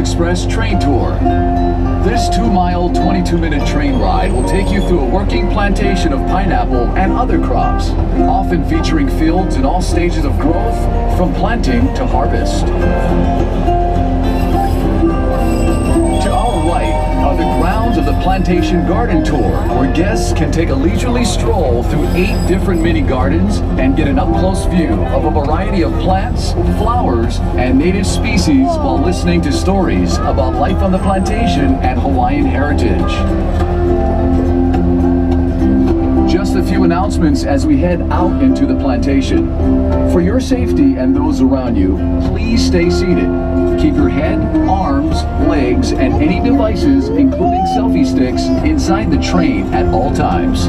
Express train tour. This 2-mile, 22-minute train ride will take you through a working plantation of pineapple and other crops, often featuring fields in all stages of growth, from planting to harvest. To our right are the grounds of the Plantation Garden Tour, where guests can take a leisurely stroll through 8 different mini gardens and get an up-close view of a variety of plants, flowers, and native species while listening to stories about life on the plantation and Hawaiian heritage. Just a few announcements as we head out into the plantation. For your safety and those around you, please stay seated. Keep your head, arms, legs, and any devices, including selfie sticks, inside the train at all times.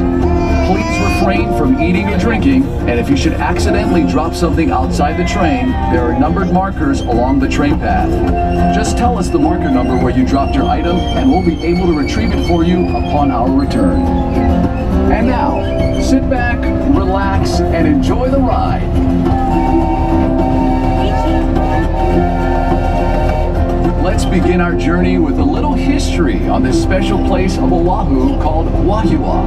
Please refrain from eating or drinking, and if you should accidentally drop something outside the train, there are numbered markers along the train path. Just tell us the marker number where you dropped your item, and we'll be able to retrieve it for you upon our return. And now, sit back, relax, and enjoy the ride. Let's begin our journey with a little history on this special place of Oahu called Wahiawa.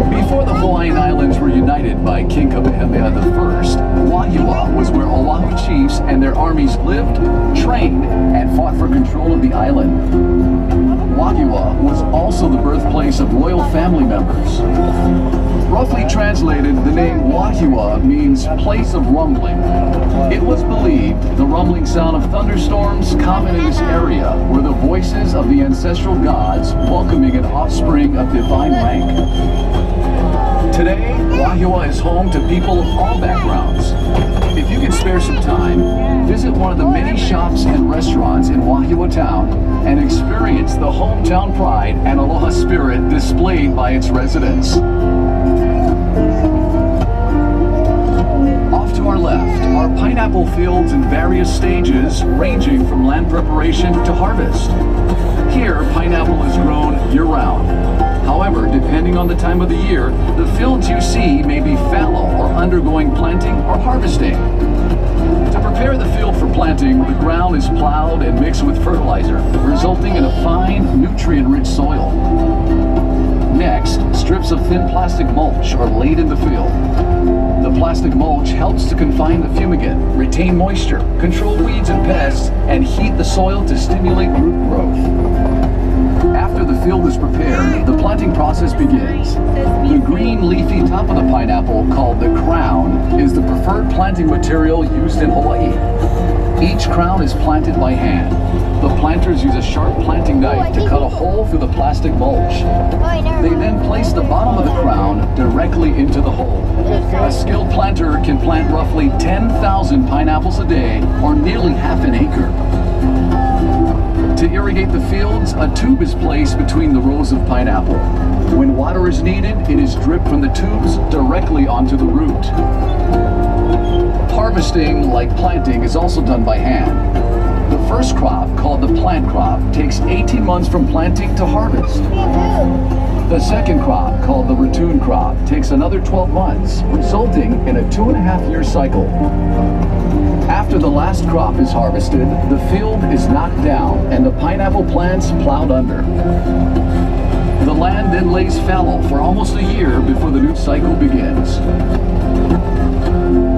Before the Hawaiian Islands were united by King Kamehameha I, Wahiawa was where Oahu chiefs and their armies lived, trained, and fought for control of the island. Wahiawa was also the birthplace of royal family members. Roughly translated, the name Wahiawa means place of rumbling. It was believed the rumbling sound of thunderstorms common in this area were the voices of the ancestral gods welcoming an offspring of divine rank. Today, Wahiawa is home to people of all backgrounds. If you can spare some time, visit one of the many shops and restaurants in Wahiawa town and experience the hometown pride and aloha spirit displayed by its residents. Off to our left are pineapple fields in various stages, ranging from land preparation to harvest. Here, pineapple is grown year-round. However, depending on the time of the year, the fields you see may be fallow or undergoing planting or harvesting. To prepare the field for planting, the ground is plowed and mixed with fertilizer, resulting in a fine, nutrient-rich soil. Next, strips of thin plastic mulch are laid in the field. The plastic mulch helps to confine the fumigant, retain moisture, control weeds and pests, and heat the soil to stimulate root growth. After the field is prepared, the planting process begins. The green leafy top of the pineapple, called the crown, is the preferred planting material used in Hawaii. Each crown is planted by hand. The planters use a sharp planting knife to cut a hole through the plastic mulch. They then place the bottom of the crown directly into the hole. A skilled planter can plant roughly 10,000 pineapples a day, or nearly half an acre. To irrigate the fields, a tube is placed between the rows of pineapple. When water is needed, it is dripped from the tubes directly onto the root. Harvesting, like planting, is also done by hand. The first crop, called the plant crop, takes 18 months from planting to harvest. The second crop, called the ratoon crop, takes another 12 months, resulting in a 2.5-year cycle. After the last crop is harvested, the field is knocked down and the pineapple plants plowed under. The land then lays fallow for almost a year before the new cycle begins.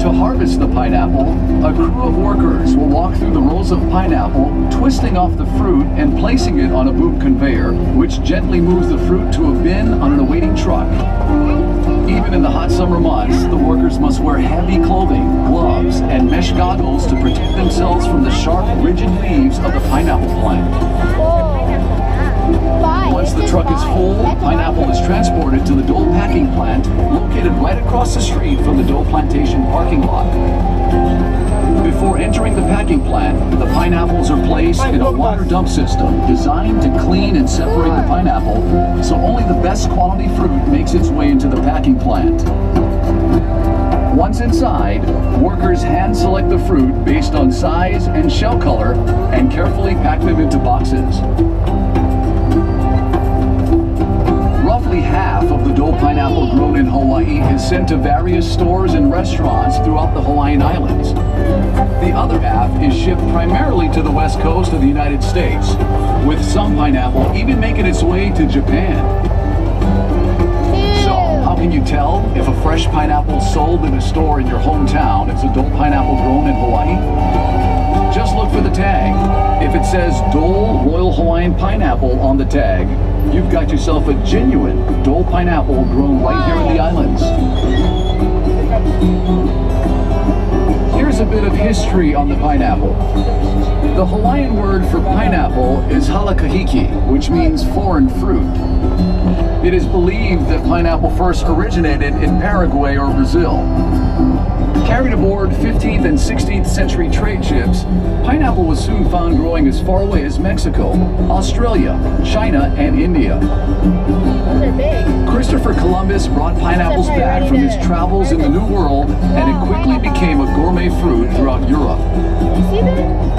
To harvest the pineapple, a crew of workers will walk through the rows of pineapple, twisting off the fruit and placing it on a boom conveyor, which gently moves the fruit to a bin on an awaiting truck. Even in the hot summer months, the workers must wear heavy clothing, gloves, and mesh goggles to protect themselves from the sharp, rigid leaves of the pineapple plant. Once the truck is full, pineapple is transported to the Dole packing plant, located right across the street from the Dole Plantation parking lot. Before entering the packing plant, the pineapples are placed in a water dump system designed to clean and separate the pineapple, so only the best quality fruit makes its way into the packing plant. Once inside, workers hand select the fruit based on size and shell color and carefully pack them into boxes. Roughly half of the Dole pineapple grown in Hawaii is sent to various stores and restaurants throughout the Hawaiian Islands. The other half is shipped primarily to the west coast of the United States, with some pineapple even making its way to Japan. So, how can you tell if a fresh pineapple sold in a store in your hometown is a Dole pineapple grown in Hawaii? Just look for the tag. If it says Dole Royal Hawaiian Pineapple on the tag, you've got yourself a genuine Dole pineapple grown right here in the islands. Here's a bit of history on the pineapple. The Hawaiian word for pineapple is halakahiki, which means foreign fruit. It is believed that pineapple first originated in Paraguay or Brazil. Carried aboard 15th and 16th century trade ships, pineapple was soon found growing as far away as Mexico, Australia, China, and India. Those are big. Christopher Columbus brought pineapples back from his travels in the New World, and it quickly became a gourmet fruit throughout Europe. You see that?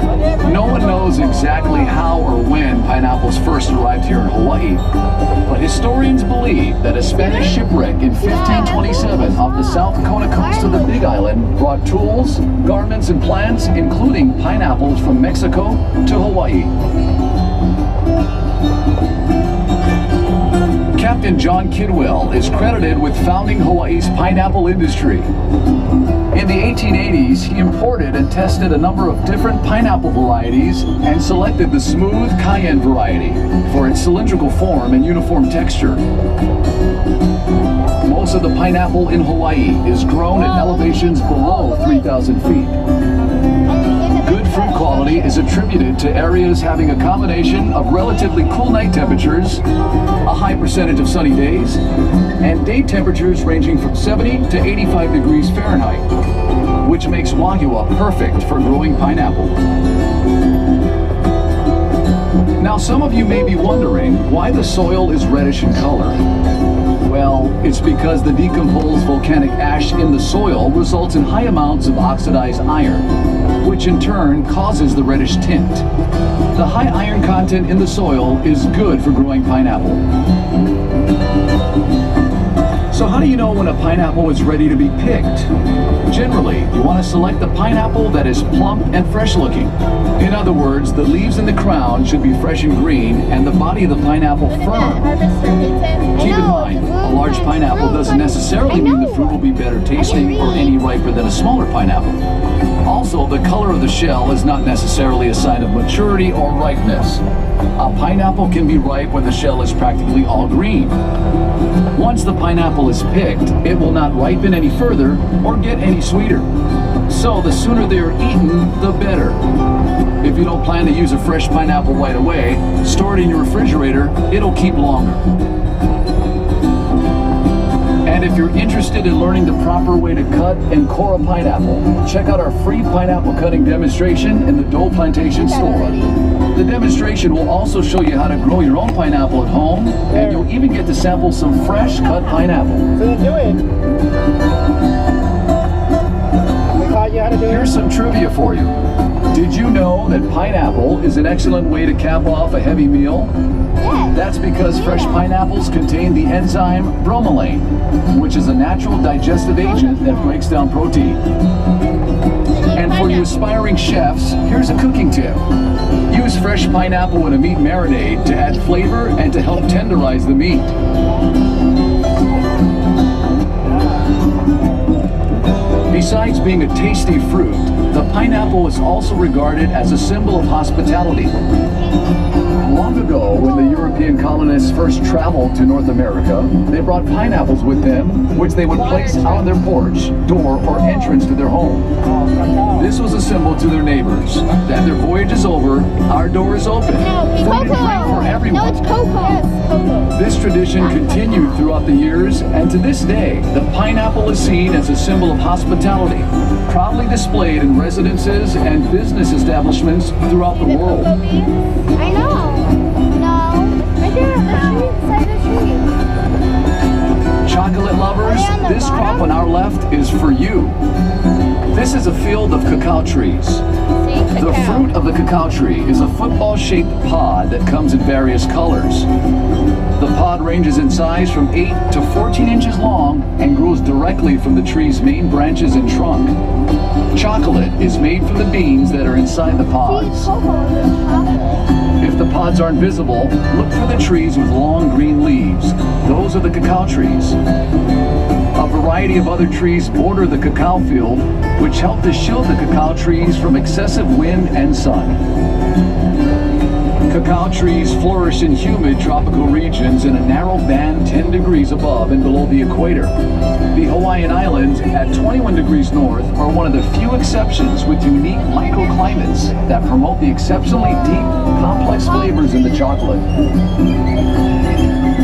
No one knows exactly how or when pineapples first arrived here in Hawaii, but historians believe that a Spanish shipwreck in 1527 off the South Kona coast of the Big Island brought tools, garments, and plants, including pineapples from Mexico to Hawaii. Captain John Kidwell is credited with founding Hawaii's pineapple industry. In the 1880s, he imported and tested a number of different pineapple varieties and selected the smooth cayenne variety for its cylindrical form and uniform texture. Most of the pineapple in Hawaii is grown at elevations below 3,000 feet. Good fruit quality is attributed to areas having a combination of relatively cool night temperatures, a high percentage of sunny days, and day temperatures ranging from 70 to 85 degrees Fahrenheit, which makes Wahiawa perfect for growing pineapple. Now, some of you may be wondering why the soil is reddish in color. Well, it's because the decomposed volcanic ash in the soil results in high amounts of oxidized iron, which in turn causes the reddish tint. The high iron content in the soil is good for growing pineapple. So how do you know when a pineapple is ready to be picked? Generally, you want to select the pineapple that is plump and fresh looking. In other words, the leaves in the crown should be fresh and green and the body of the pineapple firm. Keep in mind, a large pineapple doesn't necessarily mean the fruit will be better tasting or any riper than a smaller pineapple. Also, the color of the shell is not necessarily a sign of maturity or ripeness. A pineapple can be ripe when the shell is practically all green. Once the pineapple is picked, it will not ripen any further or get any sweeter. So the sooner they are eaten, the better. If you don't plan to use a fresh pineapple right away, store it in your refrigerator, it'll keep longer. And if you're interested in learning the proper way to cut and core a pineapple, check out our free pineapple cutting demonstration in the Dole Plantation store. The demonstration will also show you how to grow your own pineapple at home, and you'll even get to sample some fresh cut pineapple. So do it. We taught you how to do it. Here's some trivia for you. Did you know that pineapple is an excellent way to cap off a heavy meal? That's because fresh pineapples contain the enzyme bromelain, which is a natural digestive agent that breaks down protein. And for you aspiring chefs, here's a cooking tip. Use fresh pineapple in a meat marinade to add flavor and to help tenderize the meat. Besides being a tasty fruit, the pineapple is also regarded as a symbol of hospitality. Long ago, when the European colonists first traveled to North America, they brought pineapples with them, which they would place out on their porch, door, or entrance to their home. This was a symbol to their neighbors that their voyage is over, our door is open, food and drink for everyone. No, it's cocoa. This tradition continued throughout the years, and to this day, the pineapple is seen as a symbol of hospitality, proudly displayed in residences and business establishments throughout the world. I know. No. Right there on the tree, beside the tree. Chocolate lovers, this crop on our left is for you. This is a field of cacao trees. The fruit of the cacao tree is a football-shaped pod that comes in various colors. The pod ranges in size from 8 to 14 inches long and grows directly from the tree's main branches and trunk. Chocolate is made from the beans that are inside the pods. If the pods aren't visible, look for the trees with long green leaves. Those are the cacao trees. A variety of other trees border the cacao field, which help to shield the cacao trees from excessive wind and sun. Cacao trees flourish in humid tropical regions in a narrow band 10 degrees above and below the equator. The Hawaiian Islands at 21 degrees north are one of the few exceptions with unique microclimates that promote the exceptionally deep, complex flavors in the chocolate.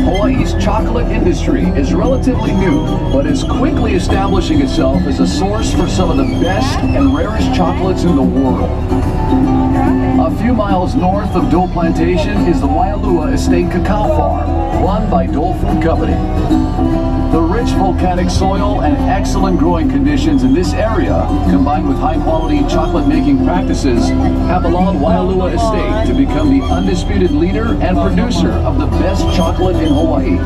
Hawaii's chocolate industry is relatively new, but is quickly establishing itself as a source for some of the best and rarest chocolates in the world. A few miles north of Dole Plantation is the Wahiawa Estate Cacao Farm, run by Dole Food Company. The rich volcanic soil and excellent growing conditions in this area, combined with high-quality chocolate-making practices, have allowed Wahiawa Estate to become the undisputed leader and producer of the best chocolate in Hawaii.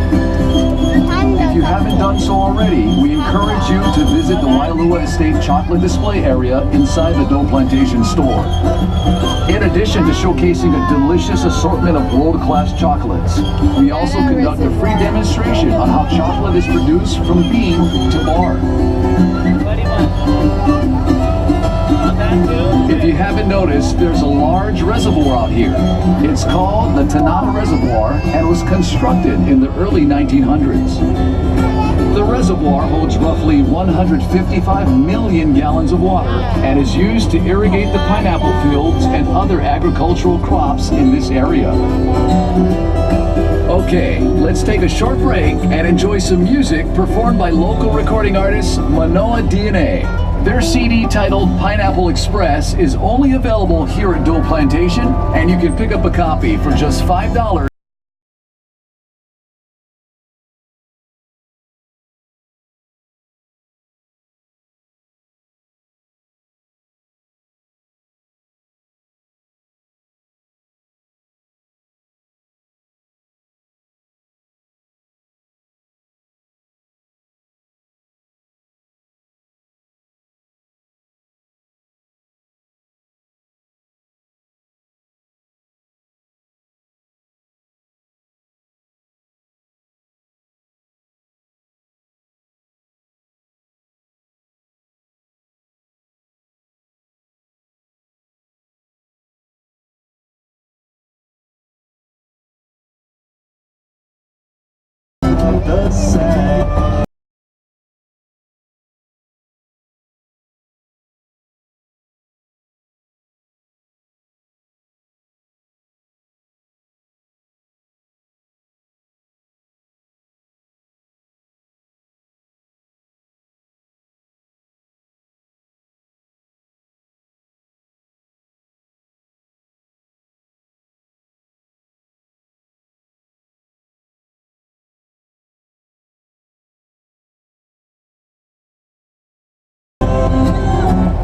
If you haven't done so already, we encourage you to visit the Wahiawa Estate chocolate display area inside the Dole Plantation store. In addition to showcasing a delicious assortment of world-class chocolates, we also conduct a free demonstration on how chocolate is produced from bean to bar. If you haven't noticed, there's a large reservoir out here. It's called the Tanana Reservoir and was constructed in the early 1900s. The reservoir holds roughly 155 million gallons of water and is used to irrigate the pineapple fields and other agricultural crops in this area. Okay, let's take a short break and enjoy some music performed by local recording artist Manoa DNA. Their CD titled Pineapple Express is only available here at Dole Plantation, and you can pick up a copy for just $5.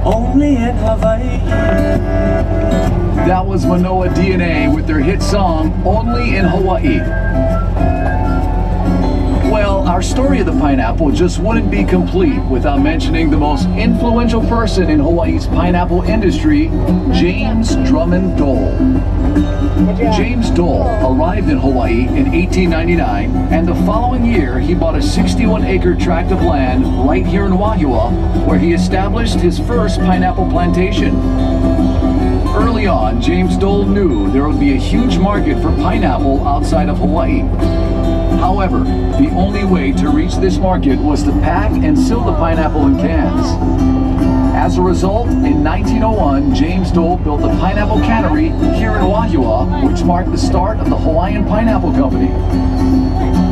Only in Hawaii. That was Manoa DNA with their hit song, Only in Hawaii. Well, our story of the pineapple just wouldn't be complete without mentioning the most influential person in Hawaii's pineapple industry, James Drummond Dole. James Dole arrived in Hawaii in 1899, and the following year he bought a 61-acre tract of land right here in Wahiawa, where he established his first pineapple plantation. Early on, James Dole knew there would be a huge market for pineapple outside of Hawaii. However, the only way to reach this market was to pack and seal the pineapple in cans. As a result, in 1901, James Dole built a pineapple cannery here in Wahiawa, which marked the start of the Hawaiian Pineapple Company.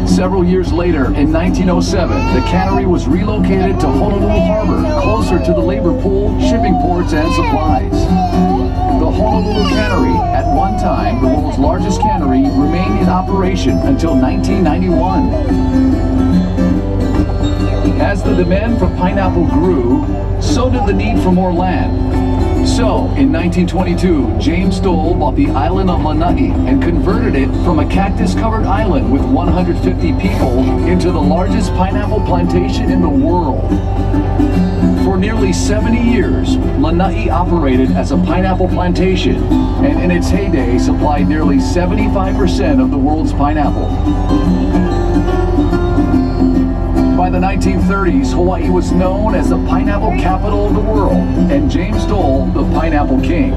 Several years later, in 1907, the cannery was relocated to Honolulu Harbor, closer to the labor pool, shipping ports, and supplies. The Honolulu Cannery, at one time the world's largest cannery, remained in operation until 1991. As the demand for pineapple grew, so did the need for more land. So, in 1922, James Dole bought the island of Lanai and converted it from a cactus-covered island with 150 people into the largest pineapple plantation in the world. For nearly 70 years, Lanai operated as a pineapple plantation, and in its heyday supplied nearly 75% of the world's pineapple. By the 1930s, Hawaii was known as the pineapple capital of the world, and James Dole, the pineapple king.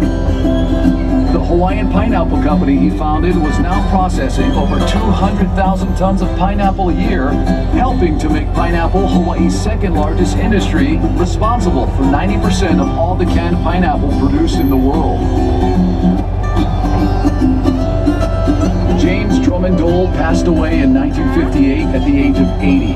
The Hawaiian Pineapple Company he founded was now processing over 200,000 tons of pineapple a year, helping to make pineapple Hawaii's second largest industry, responsible for 90% of all the canned pineapple produced in the world. James Drummond Dole passed away in 1958 at the age of 80.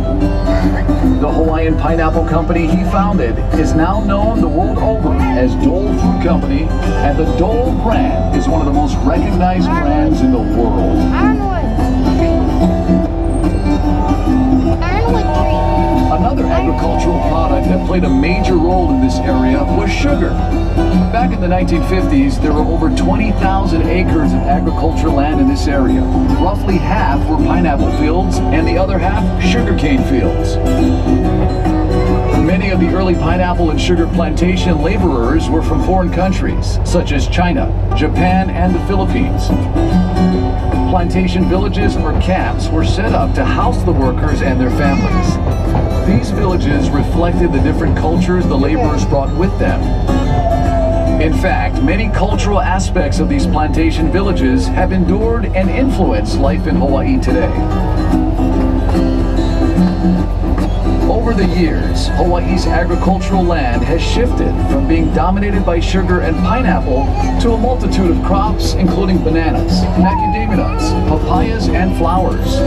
The Hawaiian Pineapple Company he founded is now known the world over as Dole Food Company, and the Dole brand is one of the most recognized brands in the world. Another agricultural product that played a major role in this area was sugar. Back in the 1950s, there were over 20,000 acres of agricultural land in this area. Roughly half were pineapple fields, and the other half sugarcane fields. Many of the early pineapple and sugar plantation laborers were from foreign countries, such as China, Japan, and the Philippines. Plantation villages or camps were set up to house the workers and their families. These villages reflected the different cultures the laborers brought with them. In fact, many cultural aspects of these plantation villages have endured and influenced life in Hawaii today. Over the years, Hawaii's agricultural land has shifted from being dominated by sugar and pineapple to a multitude of crops, including bananas, macadamia nuts, papayas, and flowers.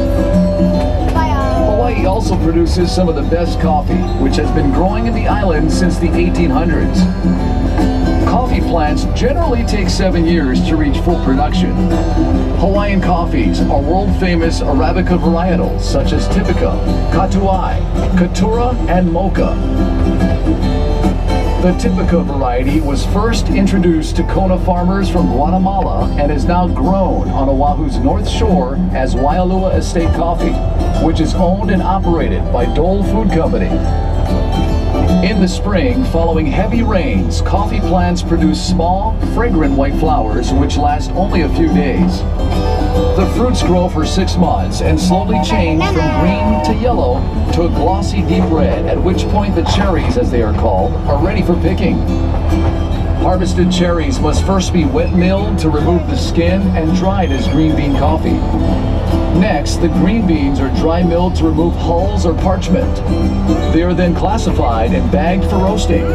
Hawaii also produces some of the best coffee, which has been growing in the island since the 1800s. Coffee plants generally take 7 years to reach full production. Hawaiian coffees are world-famous Arabica varietals such as Typica, Katuai, Katura, and Mocha. The Typica variety was first introduced to Kona farmers from Guatemala and is now grown on Oahu's North Shore as Waialua Estate Coffee, which is owned and operated by Dole Food Company. In the spring, following heavy rains, coffee plants produce small, fragrant white flowers which last only a few days. The fruits grow for 6 months and slowly change from green to yellow to a glossy deep red, at which point the cherries, as they are called, are ready for picking. Harvested cherries must first be wet milled to remove the skin and dried as green bean coffee. Next, the green beans are dry milled to remove hulls or parchment. They are then classified and bagged for roasting.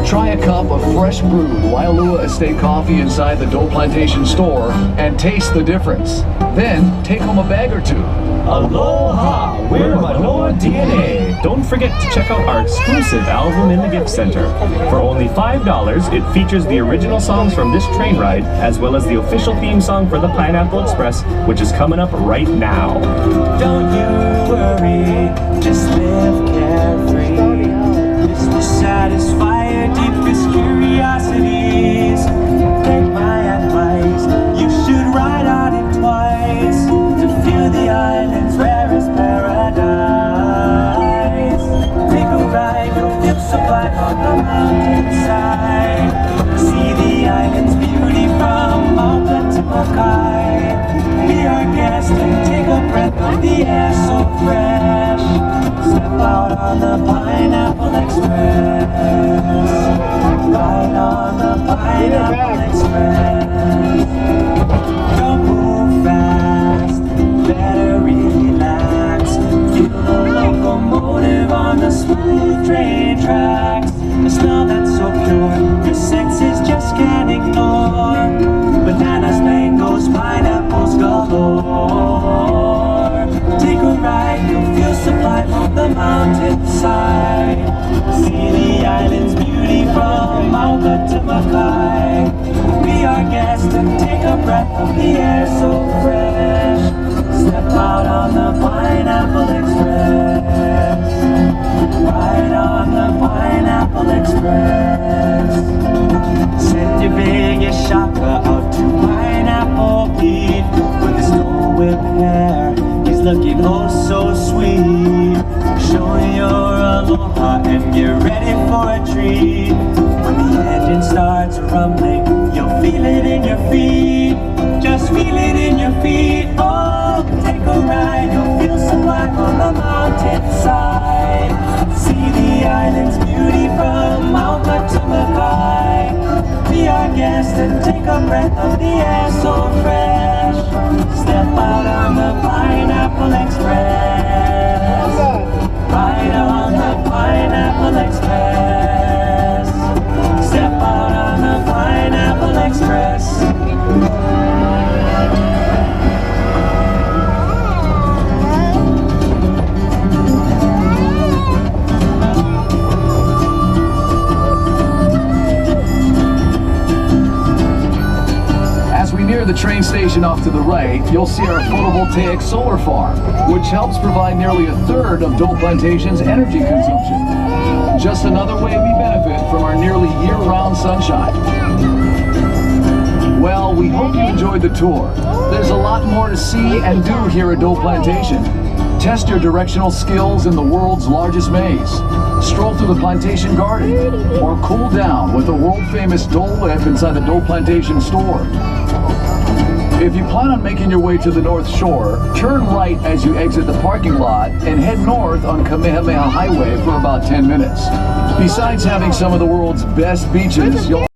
Try a cup of fresh brewed Waialua Estate coffee inside the Dole Plantation store and taste the difference. Then, take home a bag or two. Aloha! We're Manoa DNA! Don't forget to check out our exclusive album in the gift center. For only $5, it features the original songs from this train ride, as well as the official theme song for the Pineapple Express, which is coming up right now. Don't you worry, just live carefree. This will satisfy your deepest curiosities. Take my advice, you should ride on it twice to feel the island's rarest paradise. Take a ride, you'll feel so bright on the mountainside. See the island's beauty from Mauka to Makai. Be our guest and take a breath of the air so fresh. Step out on the Pineapple Express. Ride on the Pineapple Express. Don't move fast, better relax. Feel the locomotive on the smooth train tracks. The smell that's so pure, your senses just can't ignore. Bananas, mangoes, pineapples galore. Take a ride, you'll feel sublime on the mountainside. See the island's beauty from Mauka to Makai. Be our guest and take a breath of the air so fresh. Step out on the Pineapple Express. express. Send your biggest shopper out to Pineapple Pete with his Dole Whip hair. He's looking oh so sweet. Show your aloha and get ready for a treat. When the engine starts rumbling, you'll feel it in your feet. Just feel it in your feet. Oh, take a ride. You'll feel so light on the mountainside. See the island's beauty from Mount Mattamakai. Be our guest and take a breath of the air so fresh. Step out on the Pineapple Express. Ride on the Pineapple Express. Step out on the Pineapple Express. As we near the train station off to the right, you'll see our photovoltaic solar farm, which helps provide nearly a third of Dole Plantation's energy consumption. Just another way we benefit from our nearly year-round sunshine. Well, we hope you enjoyed the tour. There's a lot more to see and do here at Dole Plantation. Test your directional skills in the world's largest maze. Stroll through the plantation garden, or cool down with the world-famous Dole Whip inside the Dole Plantation store. If you plan on making your way to the North Shore, turn right as you exit the parking lot and head north on Kamehameha Highway for about 10 minutes. Besides having some of the world's best beaches, you'll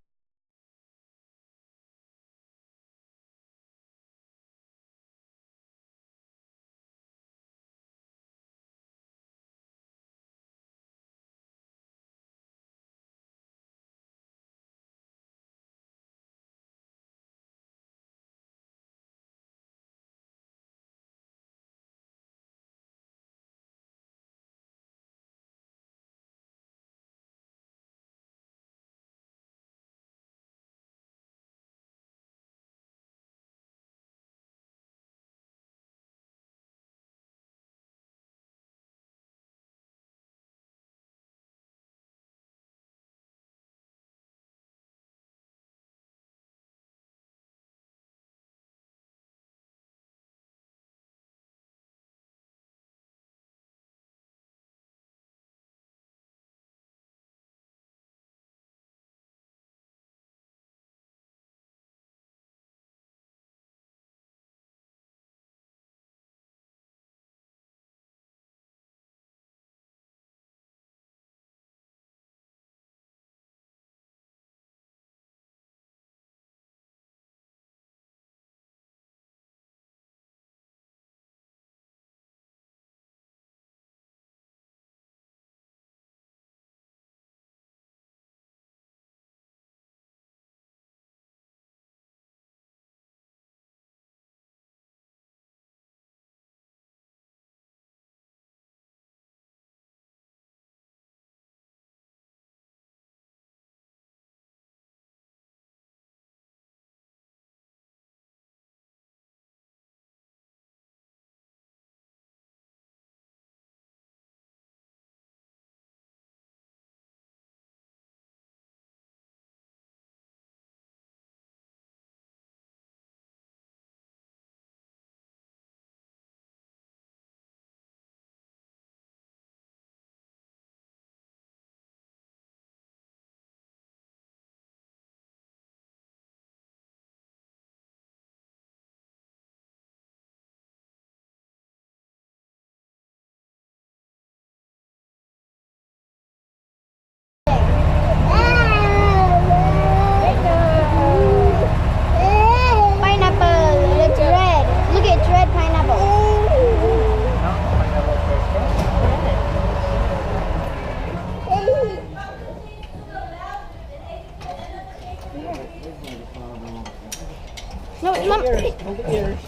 No, Mom. Hold the ears.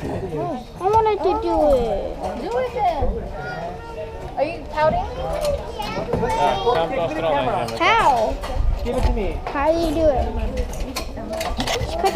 I wanted to do it. Do it then. Are you pouting? How? Give it to me. How do you do it? Put that